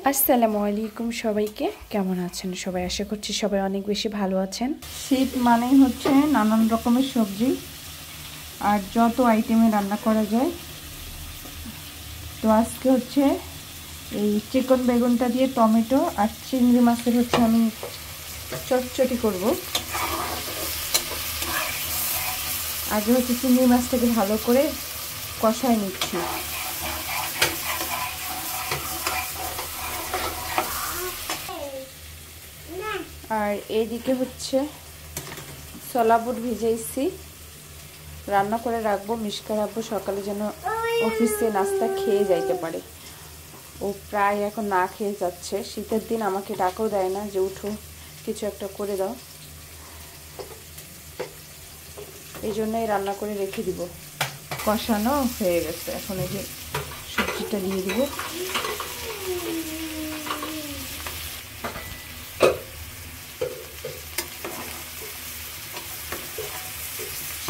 আসসালামু আলাইকুম সবাইকে, কেমন আছেন সবাই? আশা করছি সবাই অনেক বেশি ভালো আছেন। শীত মানেই হচ্ছে নানান রকমের সবজি আর যত আইটেমে রান্না করা যায়। তো আজকে হচ্ছে এই চিকন বেগুনটা দিয়ে টমেটো আর চিংড়ি মাছের হচ্ছে আমি চটচটি করব। আগে হচ্ছে চিংড়ি মাছটাকে ভালো করে কষায় নিচ্ছি। আর এইদিকে হচ্ছে ছোলা বুট ভিজাইছি, রান্না করে রাখবো। মিশকা রাখবো সকালে যেন অফিসে নাস্তা খেয়ে যাইতে পারে। ও প্রায় এখন না খেয়ে যাচ্ছে। শীতের দিন আমাকে ডাকও দেয় না যে উঠো কিছু একটা করে দাও, এই জন্যই রান্না করে রেখে দিব। কষানো হয়ে গেছে, এখন এই যে সবজিটা দিয়ে দিব।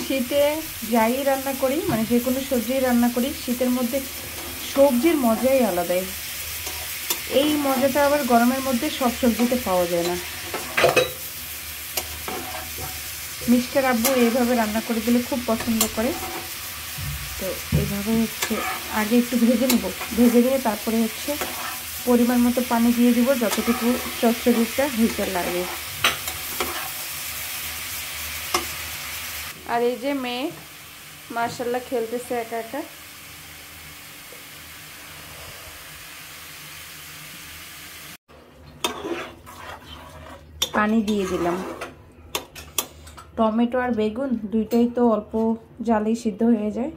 শীতে যাই রান্না করি, মানে যে কোনো সবজি রান্না করি, শীতের মধ্যে সবজির মজাই আলাদা। এই মজাটা আবার গরমের মধ্যে সব সবজিতে পাওয়া যায় না। মিষ্টার আব্বু এইভাবে রান্না করে দিলে খুব পছন্দ করে। তো এইভাবে হচ্ছে আগে একটু ভেজে নেব, ভেজে নিয়ে তারপরে হচ্ছে পরিমাণ মতো পানি দিয়ে দিব, যতটুকু চচ্চড়িটা হইতে লাগে। আর এই যে মেয়ে মাশাআল্লাহ খেলতেছে একা একা। পানি দিয়ে দিলাম। টমেটো আর বেগুন দুইটাই তো অল্প জালেই সিদ্ধ হয়ে যায়,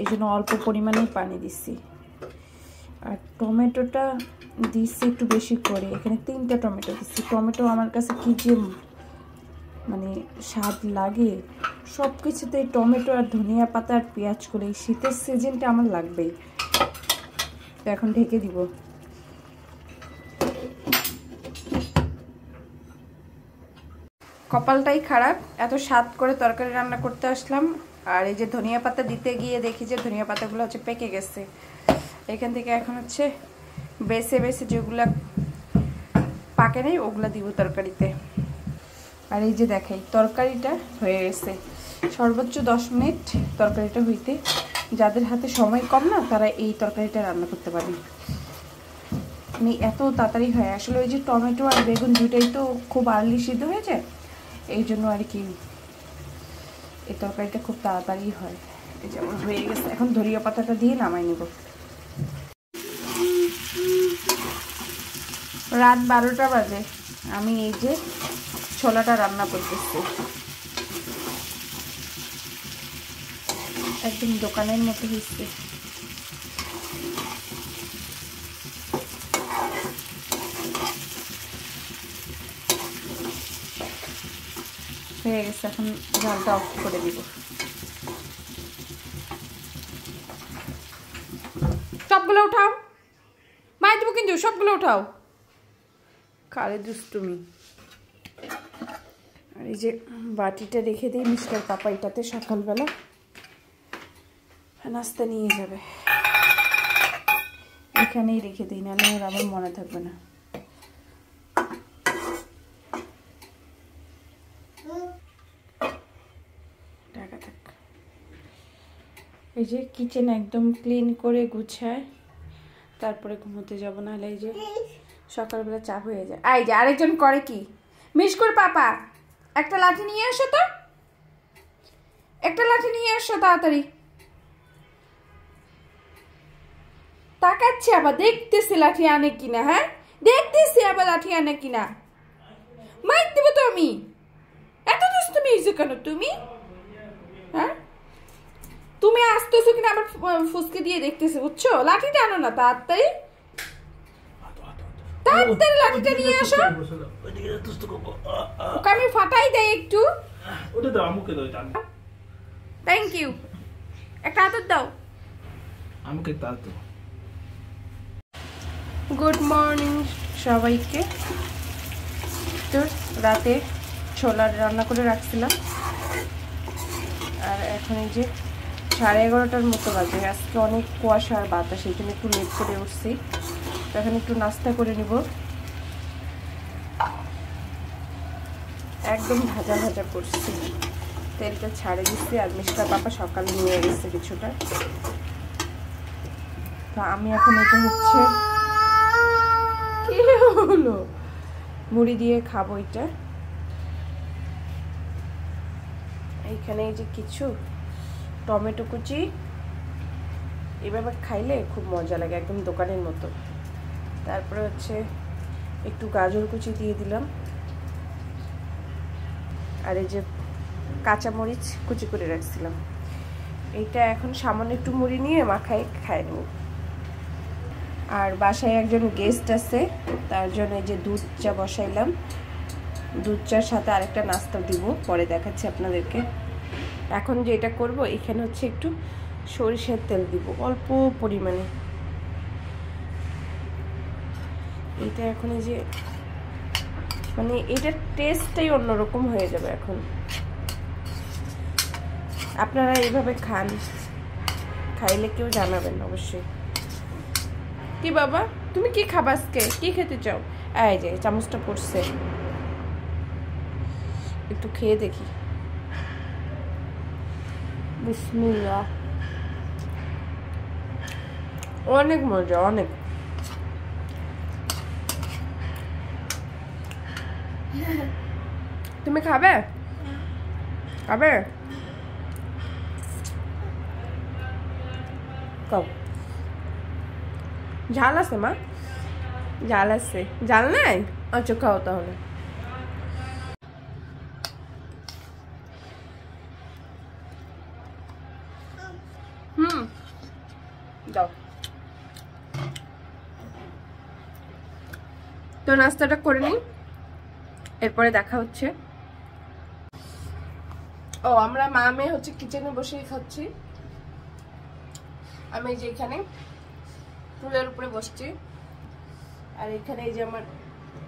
এই জন্য অল্প পরিমাণেই পানি দিচ্ছি। আর টমেটোটা দিচ্ছি একটু বেশি করে, এখানে 3টা টমেটো দিচ্ছি। টমেটো আমার কাছে কি যে মানে স্বাদ লাগে, সব কিছুতে টমেটো আর ধনিয়া পাতা আর পেঁয়াজ করে। এই শীতের সিজনটা আমার লাগবেই। তো এখন ঢেকে দিব। কপালটাই খারাপ, এত স্বাদ করে তরকারি রান্না করতে আসলাম, আর এই যে ধনিয়া পাতা দিতে গিয়ে দেখি যে ধনিয়া পাতাগুলো হচ্ছে পেকে গেছে। এখান থেকে এখন হচ্ছে বেছে বেছে যেগুলা পাকে নেই ওগুলা দিব তরকারিতে। আর এই যে দেখাই তরকারিটা হয়ে গেছে। সর্বোচ্চ 10 মিনিট তরকারিটা হইতে। যাদের হাতে সময় কম না, তারা এই তরকারিটা রান্না করতে পারবে। মানে এত তাড়াতাড়ি হয় আসলে। ওই যে টমেটো আর বেগুন দুটাই তো খুব আর্লি সিদ্ধ হয়ে যায়, এই জন্য আর কি এই তরকারিটা খুব তাড়াতাড়ি হয়। এই যেমন হয়ে গেছে, এখন ধনিয়া পাতাটা দিয়ে নামাই নেব। রাত 12টা বাজে, আমি এই যে ছোলাটা রান্না করতেছি। একদম দোকানের মতো হচ্ছে। হয়ে গেছে, এখন জালটা অফ করে দিব। সবগুলো উঠাও, মাই দেবো কিন্তু, সবগুলো উঠাও। কারে দুষ্টুমি। আর এই যে বাটিটা রেখে দিই মিস্টার পাপা, এটাতে সকালবেলা নাস্তা নিয়ে যাবে। এখানেই রেখে দিই, নাহলে ওর আবার মনে থাকবে না। টাকা থাক। এই যে কিচেন একদম ক্লিন করে গুছায় তারপরে ঘুমোতে যাব, নাহলে এই যে সকালবেলা চা হয়ে যায়। এই যে আরেকজন করে কি, মিশকুর পাপা একটা লাঠি নিয়ে আসো তো, একটা লাঠি নিয়ে আসো তাড়াতাড়ি। তাকাচ্ছে আবার, দেখতেছি লাঠি আনে কিনা। হ্যাঁ দেখতেছি আবার লাঠি আনে কিনা। মাইর দেবো তো আমি। এত দুষ্টুমি হয়েছো কেন তুমি? হ্যাঁ তুমি আসতেছো কিনা আবার ফুসকে দিয়ে দেখতেছে, বুঝছো? লাঠিটা আনো না তাড়াতাড়ি, তাড়াতাড়ি লাঠিটা নিয়ে আসো। ওকে আমি ফাটাই দেয় একটু। Thank you. একটা আদর দাও আমাকে। গুড মর্নিং সবাইকে। তো রাতে ছোলা রান্না করে রাখছিলাম, আর এখন এই যে 11:30টার মতো বাজে। আজকে অনেক কুয়াশা আর বাতাস, এই জন্য একটু লেট করে উঠছি। তো এখন একটু নাস্তা করে নিব। একদম ভাজা ভাজা করছি, তেলটা ছাড়ে দিচ্ছি। আর মিষ্টার পাপা সকালে নিয়ে গেছে কিছুটা, তো আমি এখন এটা হচ্ছে কি হলো মুড়ি দিয়ে খাবো এটা। এইখানে এই যে কিছু টমেটো কুচি, এভাবে খাইলে খুব মজা লাগে, একদম দোকানের মতো। তারপরে হচ্ছে একটু গাজর কুচি দিয়ে দিলাম, আর এই যে কাঁচামরিচ কুচি করে রাখছিলাম। এইটা এখন সামান্য একটু মুড়ি নিয়ে মাখায় খাই নেব। আর বাসায় একজন গেস্ট আছে, তার জন্য এই যে দুধ চা বসাইলাম। দুধ চার সাথে আরেকটা নাস্তা দিব, পরে দেখাচ্ছি আপনাদেরকে। এখন যেটা করব, এখানে হচ্ছে একটু সরিষার তেল দিব অল্প পরিমাণে। এটা এখন এই যে মানে এটার টেস্টটাই অন্যরকম হয়ে যাবে এখন। আপনারা এইভাবে খান, খাইলে কেউ জানাবেন অবশ্যই। কি বাবা, তুমি কি খাবা আজকে, কি খেতে চাও? এই যে চামচটা পড়ছে, একটু খেয়ে দেখি। বিসমিল্লাহ। অনেক মজা, অনেক। তুমি খাবে? খাবে? খাও। ঝাল আছে মা? ঝাল আছে? ঝাল নাই? আচ্ছা খাও তাহলে। দাও। তো নাস্তাটা করে নিই, এরপরে দেখা হচ্ছে। ও আমরা মা মেয়ে হচ্ছে কিচেনে বসেই খাচ্ছি। আমি যে এখানে টুলের উপরে বসছি, আর এখানে এই যে আমার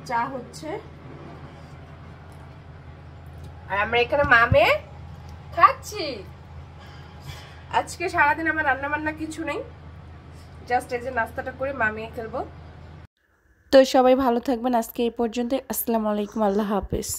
চা হচ্ছে, আর আমরা এখানে মা মেয়ে খাচ্ছি। আজকে সারাদিন আমার রান্না বান্না কিছু নেই, জাস্ট এই যে নাস্তাটা করে মা মেয়ে খেলবো। তো সবাই ভালো থাকবেন, আজকে এই পর্যন্ত। আসসালামু আলাইকুম, আল্লাহ হাফেজ।